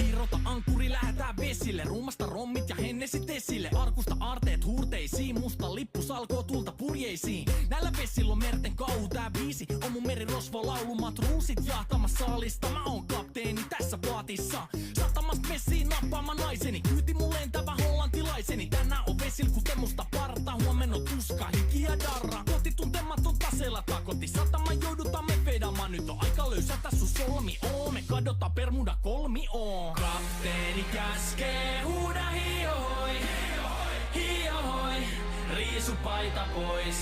Irrota ankkuri, lähetään vesille. Ruumasta rommit ja hennesit esille. Arkusta aarteet huurteisiin, musta lippu salkoo tulta purjeisiin. Näillä vesillä on merten kauhu, tää biisi on mun merirosvo laulu. Matruusit jahtamassa saalista, mä oon kapteeni tässä paatissa. Satamasta messiin nappaama naiseni, kyyti mun lentävä hollantilaiseni. Tänään on vesil kuten musta parta, huomenna tuska, hiki ja darra. Koti tuntematon taseella takoti, satama joudutaan me vedamaan. Nyt on aika löysätä sun solmi oo, me kadota Bermuda kolmioon. Kapteeni käskee, huuda hiohoi, hiohoi, riisu paita pois.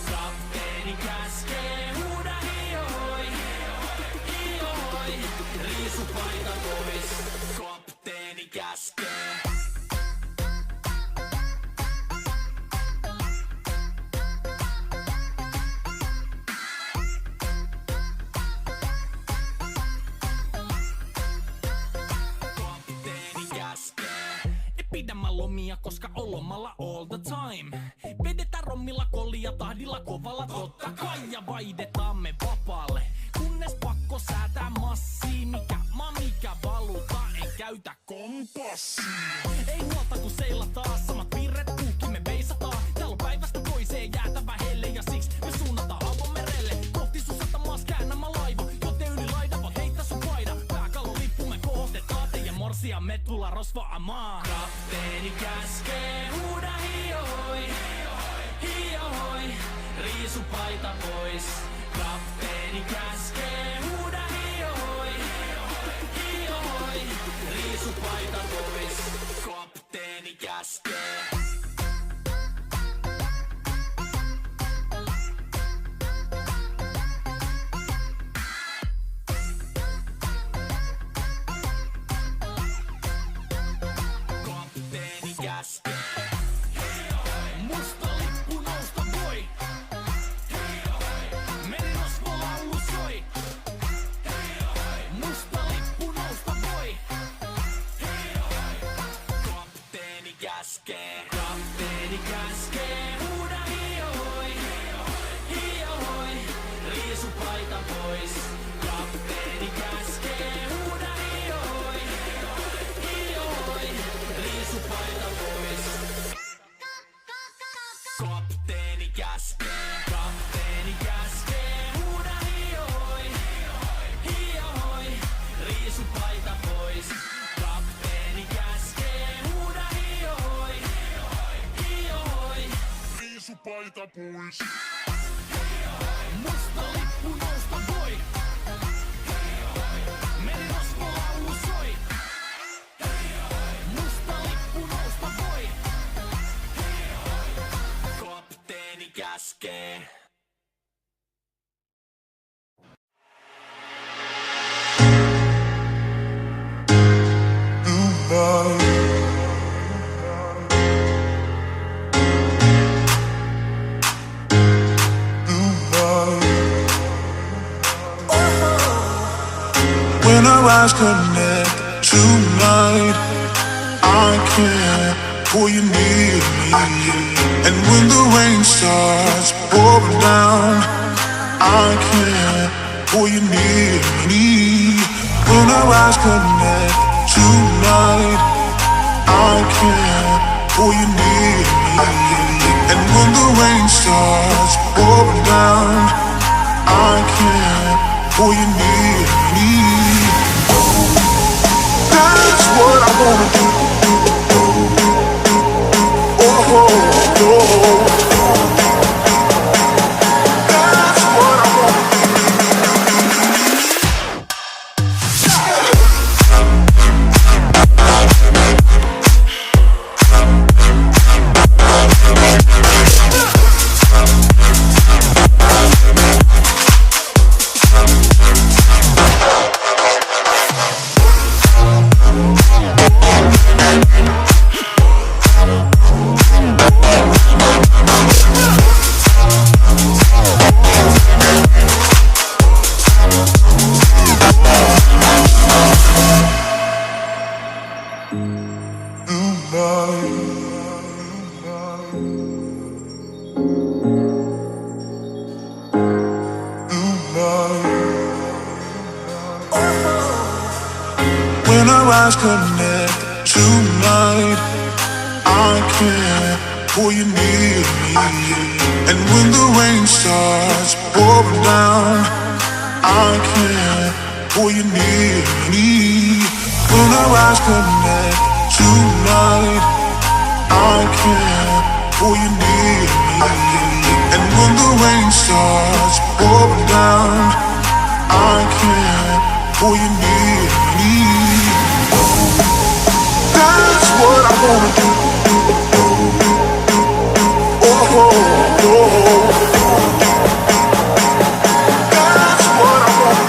Kapteeni käskee, huuda hiohoi, hiohoi, riisu paita pois. Kapteeni käskee. Pidämä lomia, koska on lomalla all the time. Vedetään rommilla, kollia, tahdilla, kovalla totta kai. Ja vaihdetaan me vapaalle, kunnes pakko säätää massia. Mikä valuta, en käytä kompassia. Ei huolta kun seilataan, samat piirret puhki me veisataan. Täällä on päivästä toiseen jäätävä helle ja siksi me suunnataan avomerelle. Kohti sun satamaas käännämä laiva, joten yli laida voit heittää sun paida. Pääkallon lippu me kohotetaan, teidän morsia me tulla rosvaamaan. Kapteeni käskee, huuda hiohoi, hiohoi, riisu paita pois. Kapteeni käskee, huuda hiohoi, hiohoi, riisu paita pois. Kapteeni käskee. Musta lippu nousta voi. Merirosvo laulu soi. Musta lippu nousta voi. Kapteeni käskee. Kapteeni käskee. Huuda hiohoi, hiohoi, riisu paita pois. Kapteeni käskee. Huuda hiohoi, hiohoi, riisu paita pois. Kapteeni käskee. Kapteeni käskee. Huuda hiohoi, hiohoi, riisu paita pois. Kapteeni käskee. Huuda hiohoi, hiohoi, riisu paita pois. Musta lippu nousta voi. Merirosvo laulu soi. Musta lippu nousta voi. Kapteeni käskee. When our eyes connect tonight, I can't pull you near me. And when the rain starts pouring down, I can't pull you near me. When our eyes connect tonight, I can't pull you near me. And when the rain starts pouring down, I can't pull you near me. That's what I wanna do. Oh, oh. That's what I wanna When I our eyes connect tonight, I can't pull you near me. And when the rain starts pouring down, I can't pull you near me. When our eyes connect tonight, I can't pull you near me. And when the rain starts pouring down, I can't pull you near me. That's what I wanna do. Oh, oh, oh. That's what I wanna do.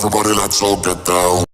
Everybody, let's all get down.